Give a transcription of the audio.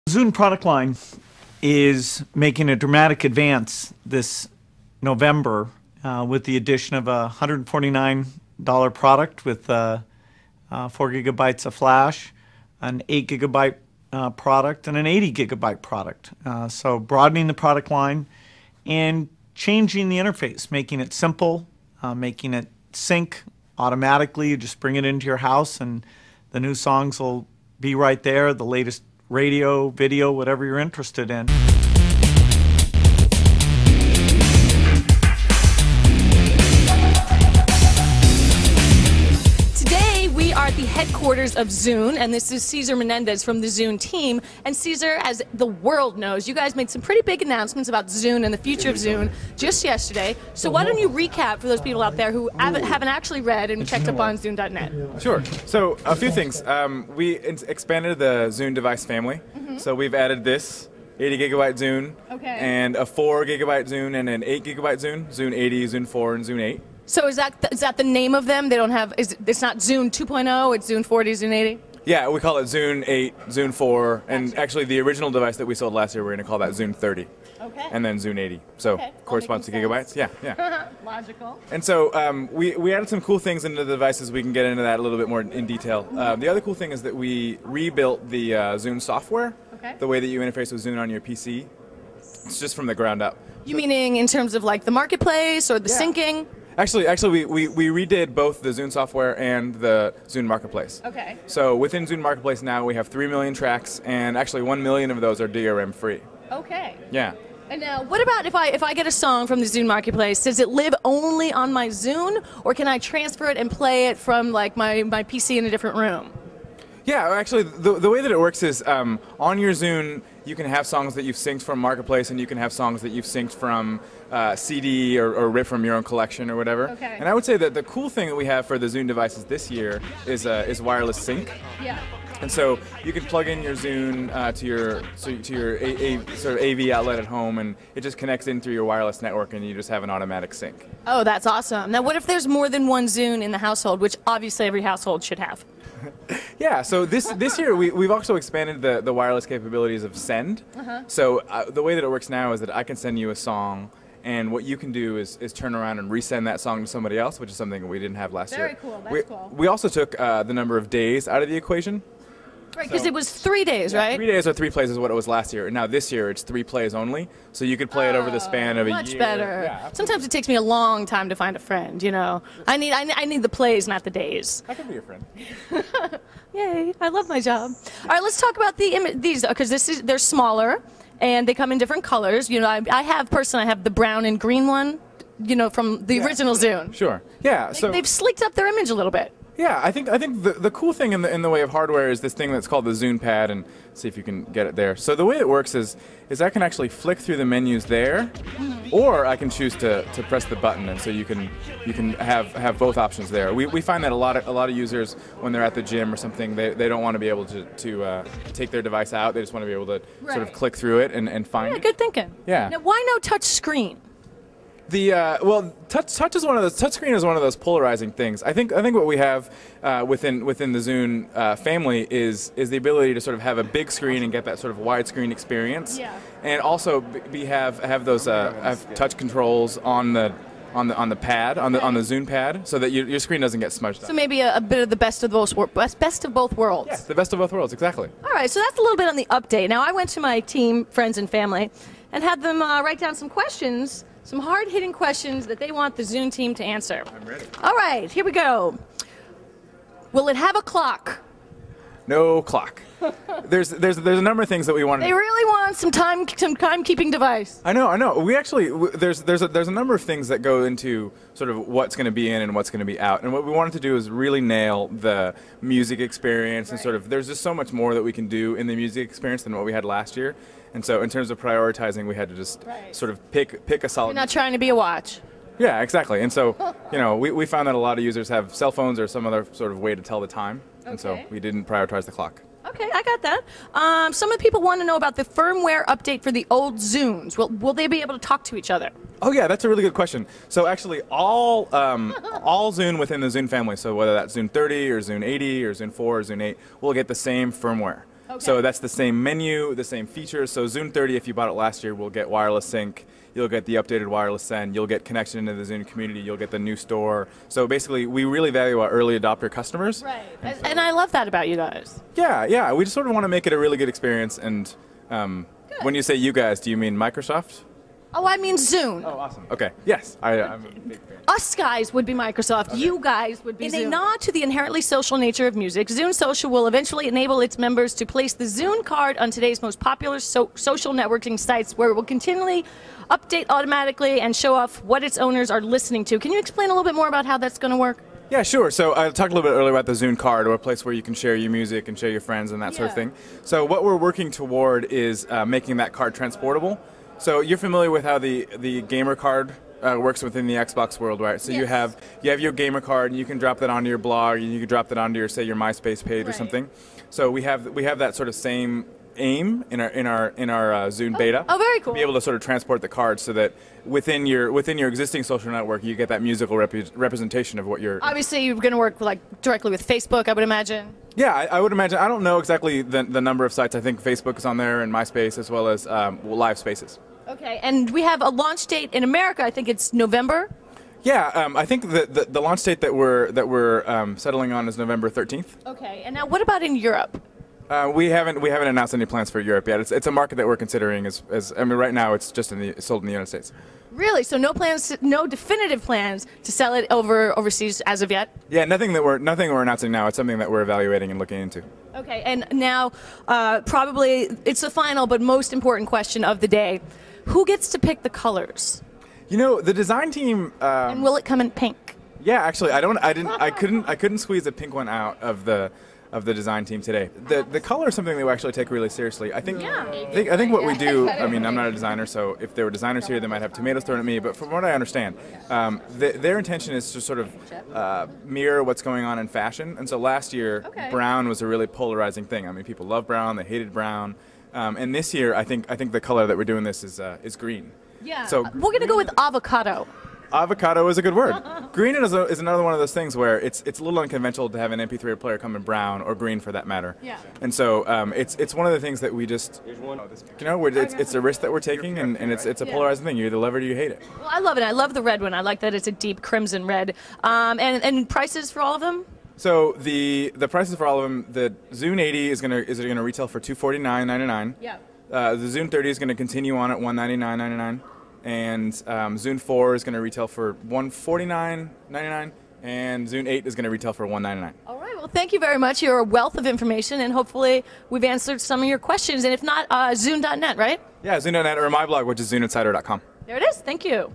Zune product line is making a dramatic advance this November with the addition of a $149 product with 4 gigabytes of flash, an 8 gigabyte product, and an 80 gigabyte product. So broadening the product line and changing the interface, making it simple, making it sync automatically. You just bring it into your house and the new songs will be right there, the latest radio, video, whatever you're interested in. Today we are at the headquarters of Zune, and this is Cesar Menendez from the Zune team. And Cesar, as the world knows, you guys made some pretty big announcements about Zune and the future of Zune just yesterday. So why don't you recap for those people out there who haven't actually read and checked up on Zune.net? Sure. So a few things. We expanded the Zune device family. So we've added this 80 gigabyte Zune, and a 4 gigabyte Zune, and an 8 gigabyte Zune, Zune 80, Zune 4, and Zune 8. So is that the name of them? They don't have, it's not Zune 2.0, it's Zune 40, Zune 80? Yeah, we call it Zune 8, Zune 4, and actually the original device that we sold last year, we're going to call that Zune 30. Okay. And then Zune 80. So corresponds to gigabytes. Yeah, yeah. Logical. And so we added some cool things into the devices. We can get into that a little bit more in detail. The other cool thing is that we rebuilt the Zune software, the way that you interface with Zune on your PC. It's just from the ground up. You meaning in terms of like the marketplace or the syncing? Actually, we redid both the Zune software and the Zune Marketplace. Okay. So within Zune Marketplace now we have 3 million tracks, and actually 1 million of those are DRM free. Okay. Yeah. And now, what about if I get a song from the Zune Marketplace? Does it live only on my Zune, or can I transfer it and play it from like my PC in a different room? Yeah, actually, the way that it works is on your Zune, you can have songs that you've synced from Marketplace, and you can have songs that you've synced from CD or ripped from your own collection or whatever. Okay. And I would say that the cool thing that we have for the Zune devices this year is wireless sync. Yeah. And so you can plug in your Zune to your sort of AV outlet at home, and it just connects in through your wireless network, and you just have an automatic sync. Oh, that's awesome. Now, what if there's more than one Zune in the household, which obviously every household should have? Yeah, so this year we've also expanded the wireless capabilities of send. So the way that it works now is that I can send you a song, and what you can do is turn around and resend that song to somebody else, which is something we didn't have last year. Very cool, that's cool. We also took the number of days out of the equation. Right, because it was 3 days, right? 3 days or 3 plays is what it was last year. And now this year it's 3 plays only, so you could play it over the span of a year. Much better. Yeah, sometimes it takes me a long time to find a friend, you know. I need the plays, not the days. I can be your friend. Yay, I love my job. All right, let's talk about these, because they're smaller, and they come in different colors. You know, I have the brown and green one, you know, from the original Zune. Sure. Yeah. So they've slicked up their image a little bit. Yeah, I think the cool thing in the way of hardware is this thing that's called the Zune Pad, and see if you can get it there. So the way it works is I can actually flick through the menus there, or I can choose to press the button, and so you can have both options there. We find that a lot of users, when they're at the gym or something, they don't want to be able to take their device out. They just want to be able to sort of click through it and find it. Good thinking. Yeah. Now, why no touch screen? Touch is one of those. Touchscreen is one of those polarizing things. I think what we have within the Zune family is the ability to sort of have a big screen and get that sort of widescreen experience, and also have those have touch controls on the pad on the Zune pad, so that your screen doesn't get smudged up. So maybe a bit of the best of both worlds. Yes, the best of both worlds, exactly. All right, so that's a little bit on the update. Now I went to my team, friends, and family, and had them write down some questions. Some hard-hitting questions that they want the Zune team to answer. I'm ready. All right, here we go. Will it have a clock? No clock. There's a number of things that we want. They really want some timekeeping device. I know. We actually there's a number of things that go into sort of what's going to be in and what's going to be out. And what we wanted to do is really nail the music experience, and sort of there's just so much more that we can do in the music experience than what we had last year. And so in terms of prioritizing, we had to just sort of pick a solid. You're not trying to be a watch. Yeah, exactly. And so, you know, we found that a lot of users have cell phones or some other sort of way to tell the time. And so we didn't prioritize the clock. Okay, I got that. Some of the people want to know about the firmware update for the old Zunes. Will they be able to talk to each other? Oh yeah, that's a really good question. So actually, all Zune within the Zune family, so whether that's Zune 30 or Zune 80 or Zune 4 or Zune 8, will get the same firmware. So that's the same menu, the same features. So Zune 30, if you bought it last year, will get wireless sync. You'll get the updated wireless send. You'll get connection into the Zune community. You'll get the new store. So basically, we really value our early adopter customers. Right. And I love that about you guys. Yeah. We just sort of want to make it a really good experience. And when you say you guys, do you mean Microsoft? Oh, I mean Zune. Oh, awesome. Okay. Yes, I'm a big fan. Us guys would be Microsoft. Okay. You guys would be Zune. In a nod to the inherently social nature of music, Zune Social will eventually enable its members to place the Zune card on today's most popular social networking sites, where it will continually update automatically and show off what its owners are listening to. Can you explain a little bit more about how that's going to work? Yeah, sure. So I talked a little bit earlier about the Zune card, or a place where you can share your music and share your friends and that sort of thing. So what we're working toward is making that card transportable. So you're familiar with how the gamer card works within the Xbox world, right? So you have your gamer card, and you can drop that onto your blog, and you can drop that onto your, say, your MySpace page or something. So we have that sort of same aim in our Zune beta. Oh, very cool. To be able to sort of transport the card so that within your existing social network, you get that musical representation of what you're. Obviously, you're going to work directly with Facebook, I would imagine. Yeah, I would imagine. I don't know exactly the number of sites. I think Facebook is on there, and MySpace, as well as Live Spaces. Okay, and we have a launch date in America. I think it's November. Yeah, I think the launch date that we're settling on is November 13th. Okay, and now what about in Europe? We haven't announced any plans for Europe yet. It's a market that we're considering. Right now it's just sold in the United States. Really? So no definitive plans to sell it overseas as of yet? Yeah, nothing we're announcing now. It's something that we're evaluating and looking into. Okay, and now probably it's the final but most important question of the day. Who gets to pick the colors? You know, the design team. And will it come in pink? Yeah, actually, I couldn't squeeze a pink one out of the design team today. The color is something that we actually take really seriously. I think what we do. I mean, I'm not a designer, so if there were designers here, they might have tomatoes thrown at me. But from what I understand, their intention is to sort of mirror what's going on in fashion. And so last year, brown was a really polarizing thing. I mean, people love brown, they hated brown. And this year, I think the color that we're doing this is green. Yeah. So we're gonna go with avocado. Avocado is a good word. Green is another one of those things where it's a little unconventional to have an MP3 player come in brown or green for that matter. Yeah. And so it's one of the things that we just, it's a risk that we're taking, and it's a polarizing thing. You either love it or you hate it. Well, I love it. I love the red one. I like that it's a deep crimson red. And prices for all of them? So the prices for all of them, the Zune 80 is gonna retail for $249.99. Yeah. The Zune 30 is gonna continue on at $199.99. And Zune 4 is going to retail for $149.99, and Zune 8 is going to retail for $199. All right. Well, thank you very much. You're a wealth of information, and hopefully we've answered some of your questions. And if not, Zune.net, right? Yeah, Zune.net or my blog, which is ZuneInsider.com. There it is. Thank you.